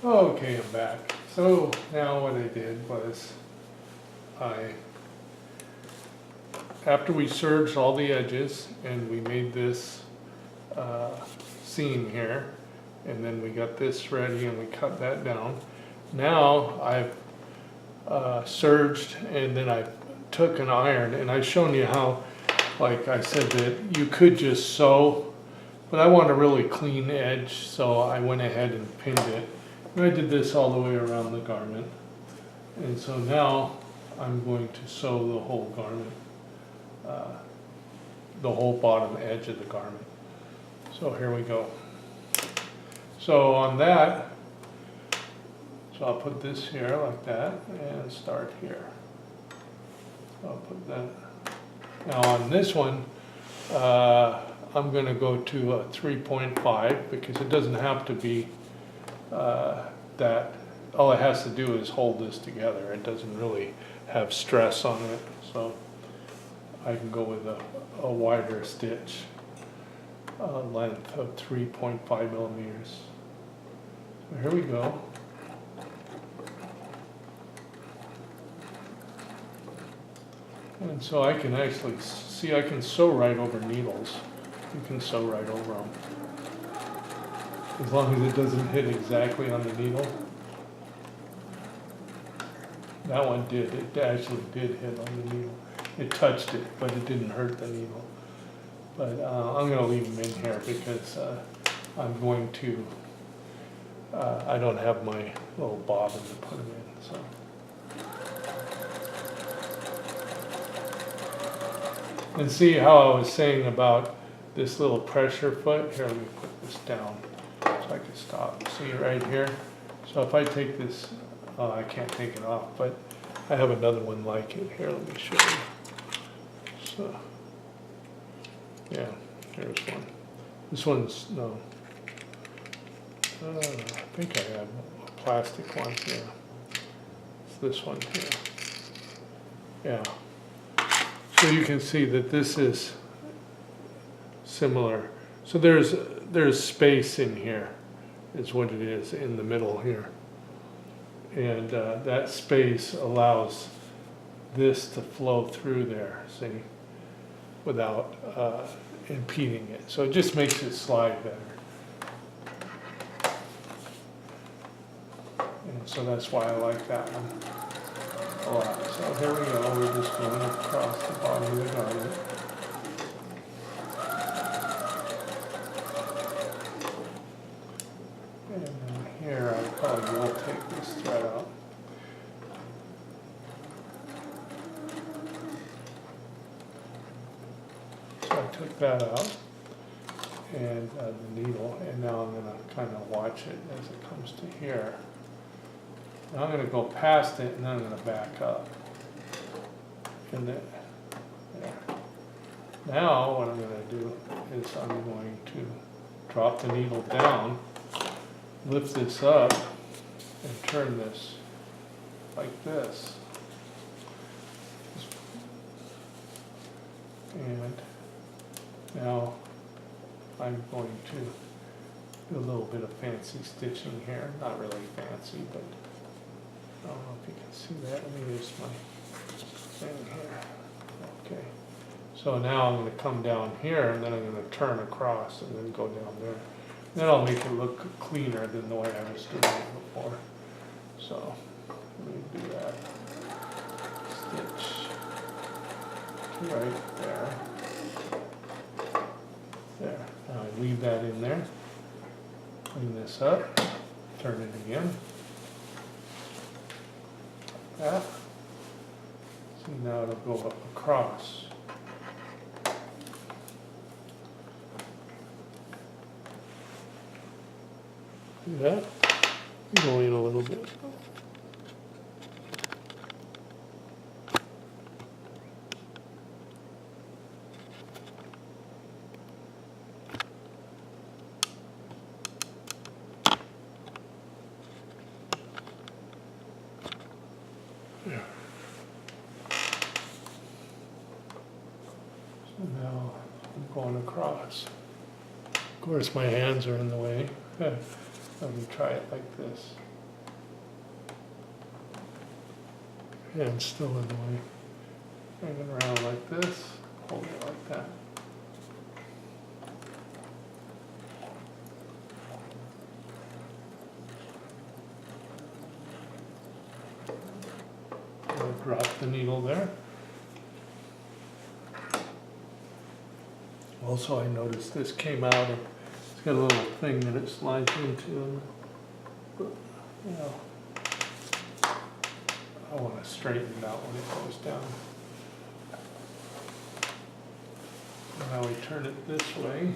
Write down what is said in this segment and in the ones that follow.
Okay, I'm back. So now what I did was after we serged all the edges and we made this seam here, and then we got this ready and we cut that down. Now I've serged, and then I took an iron, and I've shown you how, like I said, that you could just sew, but I want a really clean edge, so I went ahead and pinned it. And I did this all the way around the garment. And so now I'm going to sew the whole garment, the whole bottom edge of the garment. So here we go. So on that, so I'll put this here like that and start here. So I'll put that. Now on this one, I'm going to go to a 3.5 because it doesn't have to be that. All it has to do is hold this together. It doesn't really have stress on it. So I can go with a wider stitch, length of 3.5 millimeters. So here we go. And so I can actually see, I can sew right over needles. You can sew right over them. As long as it doesn't hit exactly on the needle. That one did, it actually did hit on the needle. It touched it, but it didn't hurt the needle. But I'm going to leave them in here because I'm going to, I don't have my little bobbin to put them in. So. And see how I was saying about this little pressure foot? Here, let me put this down so I can stop. See right here? So if I take this, I can't take it off, but I have another one like it. Here, let me show you. So, yeah, here's one. This one's, no. I think I have a plastic one here. It's this one here. Yeah. So you can see that this is similar. So there's space in here, is what it is in the middle here. And that space allows this to flow through there, see, without impeding it. So it just makes it slide better. And so that's why I like that one a lot. So here we go, we're just going across the bottom of the garment. And then here I probably will take this thread out. So I took that out, and the needle, and now I'm going to kind of watch it as it comes to here. Now I'm going to go past it, and then I'm going to back up. And then, there. Now what I'm going to do is I'm going to drop the needle down, lift this up, and turn this like this. And now I'm going to do a little bit of fancy stitching here. Not really fancy, but I don't know if you can see that. Let me use my thing here. Okay. So now I'm going to come down here, and then I'm going to turn across and then go down there. Then I'll make it look cleaner than the way I was doing it before. So let me do that. Stitch right there. There. Now I leave that in there. Clean this up. Turn it again. Like that. See, now it'll go up across. See that? Go in a little bit. There. So now I'm going across. Of course my hands are in the way. Let me try it like this. and still in the way. Hanging around like this, hold it like that. I'll drop the needle there. Also, I noticed this came out and it's got a little thing that it slides into. But, you know, I want to straighten it out when it goes down. Now we turn it this way.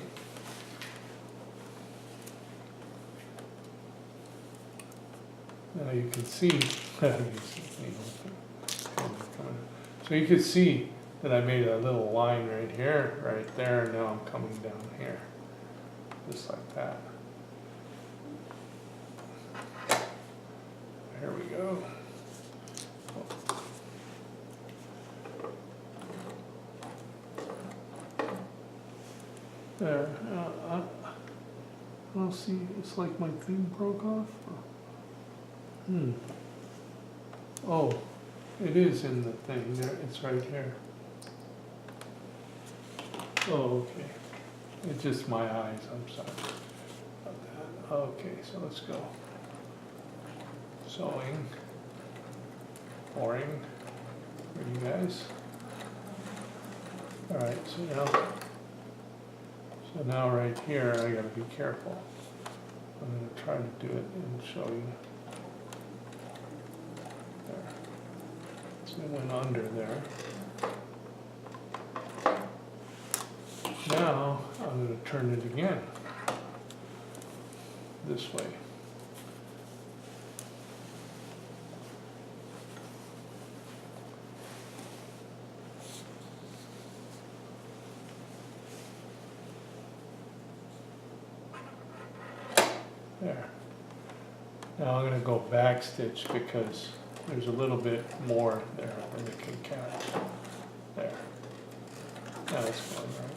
Now you can see, so you can see that I made a little line right here, right there, and now I'm coming down here, just like that. Here we go. There, I don't see, it's like my thing broke off. Oh, it is in the thing there, it's right here. Oh, okay. It's just my eyes, I'm sorry about that. Okay, so let's go. Sewing. Boring for you guys. Alright, so now right here I gotta be careful. I'm gonna try to do it and show you. There. So it went under there. Now I'm going to turn it again this way. There. Now I'm going to go back stitch because there's a little bit more there where we can catch. There. Now it's going right.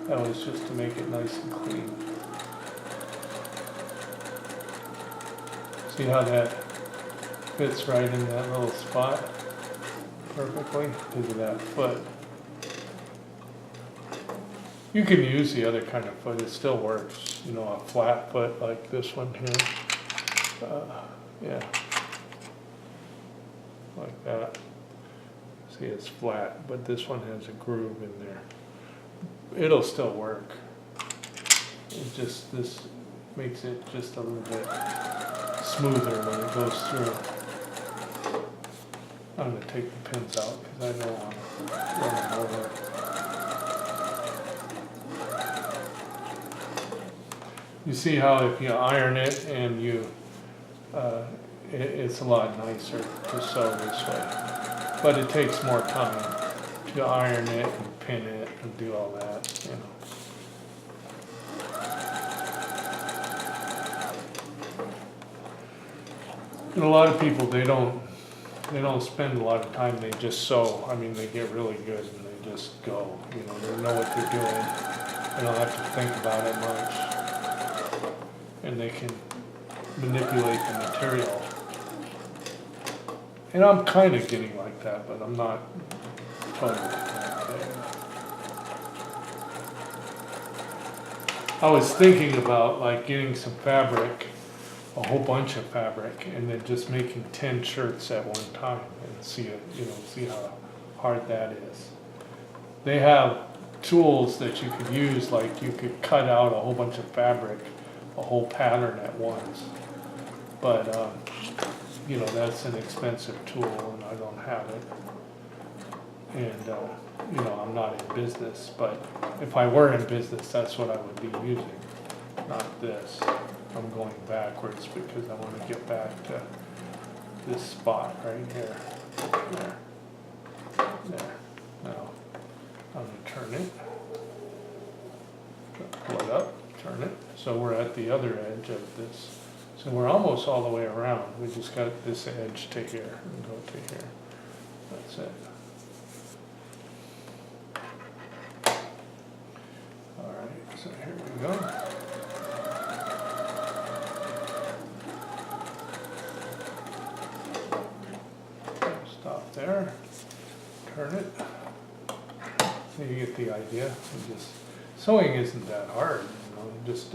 That was just to make it nice and clean. See how that fits right in that little spot perfectly because of that foot. You can use the other kind of foot, it still works. You know, a flat foot like this one here. Yeah. Like that. See, it's flat, but this one has a groove in there. It'll still work. It just, this makes it just a little bit smoother when it goes through. I'm going to take the pins out because I don't want to run them over. You see how if you iron it and you, it's a lot nicer to sew this way. But it takes more time to iron it and pin it and do all that, you know. And a lot of people, they don't spend a lot of time, they just sew. I mean, they get really good and they just go, you know, they know what they're doing. They don't have to think about it much. And they can manipulate the material. And I'm kind of getting like that, but I'm not totally like that. I was thinking about like getting some fabric, a whole bunch of fabric, and then just making 10 shirts at one time and see it, you know, see how hard that is. They have tools that you could use, like you could cut out a whole bunch of fabric, a whole pattern at once. But you know, that's an expensive tool and I don't have it. And you know, I'm not in business, but if I were in business, that's what I would be using, not this. I'm going backwards because I want to get back to this spot right here. There. There. Now, I'm going to turn it. Pull it up, turn it. So we're at the other edge of this. So we're almost all the way around. We just got this edge to here and go to here. That's it. All right, so here we go. Stop there, turn it. So you get the idea. Sewing isn't that hard, it just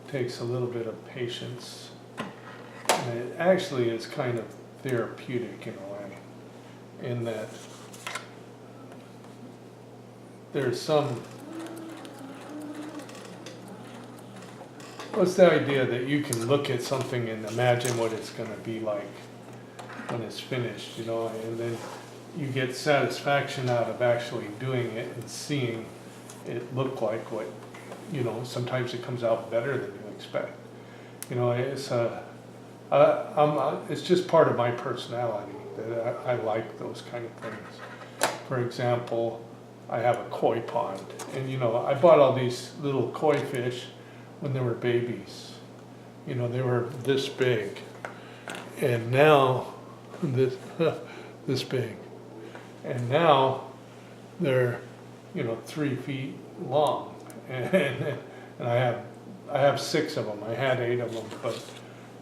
takes a little bit of patience. And it actually is kind of therapeutic in a way, in that there's what's the idea that you can look at something and imagine what it's going to be like when it's finished, and then you get satisfaction out of actually doing it and seeing it look like what, sometimes it comes out better than you expect. It's just part of my personality that I like those kind of things. For example, I have a koi pond, and I bought all these little koi fish when they were babies. They were this big, and now this big, and now they're 3 feet long, and I have 6 of them. I had 8 of them, but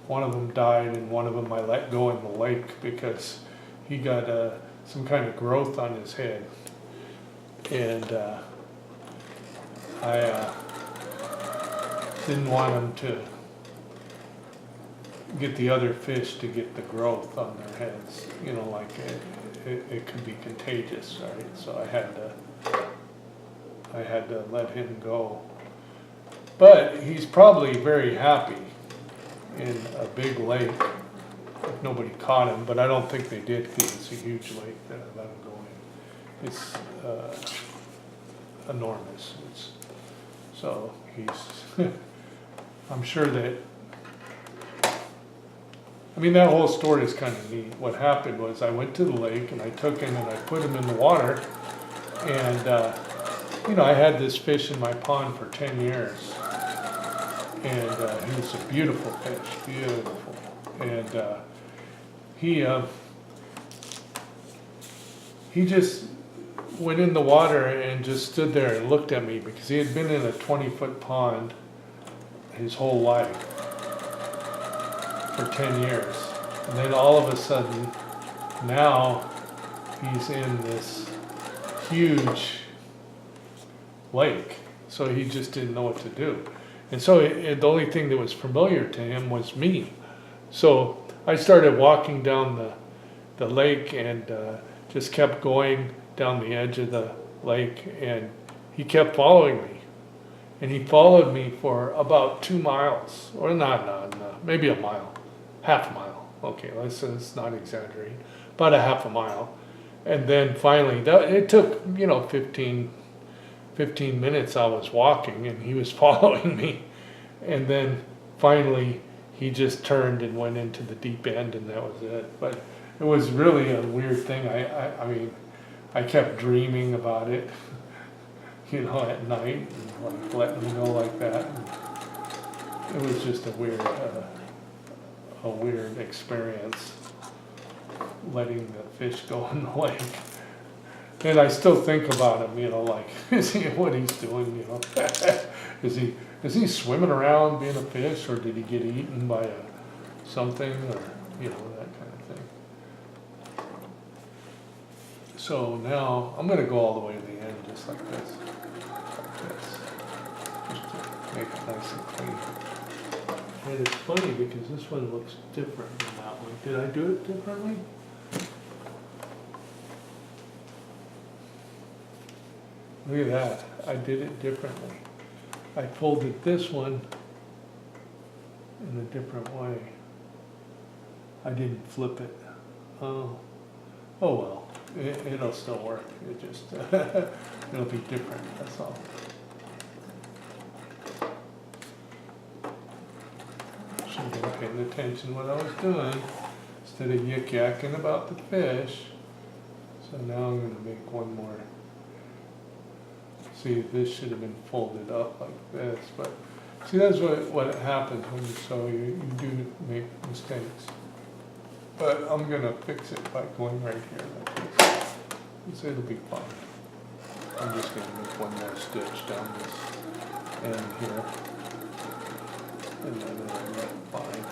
one of them died, and one of them I let go in the lake because he got some kind of growth on his head, and I didn't want him to get the other fish to get the growth on their heads, like it could be contagious, right? So I had to let him go. But he's probably very happy in a big lake if nobody caught him, but I don't think they did because it's a huge lake that I let him go in. It's enormous. So he's, I'm sure that, that whole story is kind of neat. What happened was I went to the lake and I took him and I put him in the water, and I had this fish in my pond for 10 years, and he was a beautiful fish, beautiful, and he just went in the water and just stood there and looked at me because he had been in a 20-foot pond his whole life for 10 years. And then all of a sudden, now he's in this huge lake. So he just didn't know what to do. And so the only thing that was familiar to him was me. So I started walking down the lake and just kept going down the edge of the lake, and he kept following me. And he followed me for about 2 miles, or not, maybe a mile, half a mile. Okay, let's not exaggerate, about a half a mile. And then finally, it took 15 minutes I was walking, and he was following me. And then finally, he just turned and went into the deep end, and that was it. But it was really a weird thing. I kept dreaming about it, at night, and letting him go like that. And it was just a weird experience, letting the fish go in the lake. And I still think about him, is he what he's doing, is he swimming around being a fish, or did he get eaten by something, or that kind of thing. So now I'm going to go all the way to the end, just like this, just to make it nice and clean. And it's funny because this one looks different than that one. Did I do it differently? Look at that. I did it differently. I folded this one in a different way. I didn't flip it. Oh well. It'll still work. It just it'll be different. That's all. Should have been paying attention what I was doing instead of yik-yakking about the fish. So now I'm going to make one more. See, this should have been folded up like this, but see, that's what happens when you sew. You do make mistakes. But I'm going to fix it by going right here like this. So it'll be fine. I'm just going to make one more stitch down this end here. And then it'll be fine.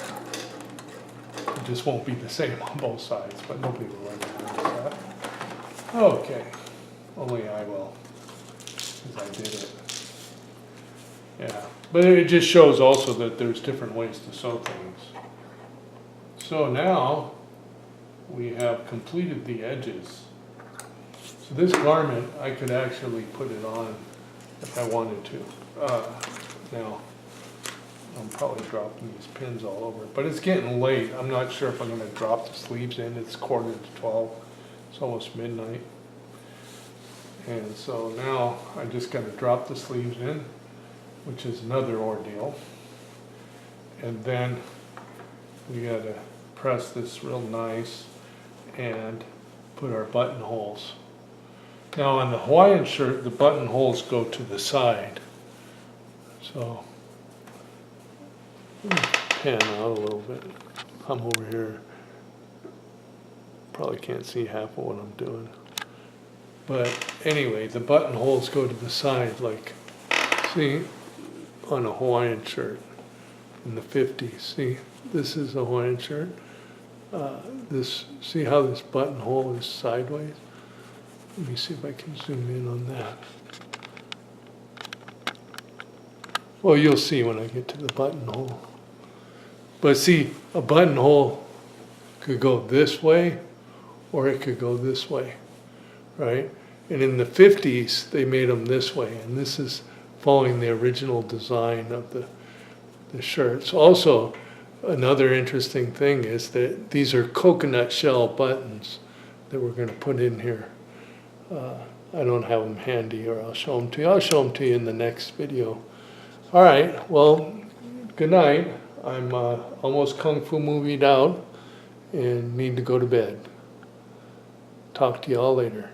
It just won't be the same on both sides, but nobody will ever notice that. Okay, only I will, because I did it. Yeah, but it just shows also that there's different ways to sew things. So now we have completed the edges. So this garment, I could actually put it on if I wanted to. Now, I'm probably dropping these pins all over, but it's getting late. I'm not sure if I'm going to drop the sleeves in. It's 11:45. It's almost midnight. And so now I just got to drop the sleeves in, which is another ordeal. And then we got to press this real nice and put our buttonholes. Now on the Hawaiian shirt, the buttonholes go to the side. So, pan out a little bit. I'm over here. Probably can't see half of what I'm doing. But anyway, the buttonholes go to the side, like, see, on a Hawaiian shirt in the 50s. See, this is a Hawaiian shirt. See how this buttonhole is sideways? Let me see if I can zoom in on that. Well, you'll see when I get to the buttonhole. But see, a buttonhole could go this way, or it could go this way, right? And in the 50s, they made them this way, and this is following the original design of the shirts. Also, another interesting thing is that these are coconut shell buttons that we're going to put in here. I don't have them handy, or I'll show them to you. I'll show them to you in the next video. All right, well, good night. I'm almost Kung Fu movied out and need to go to bed. Talk to you all later.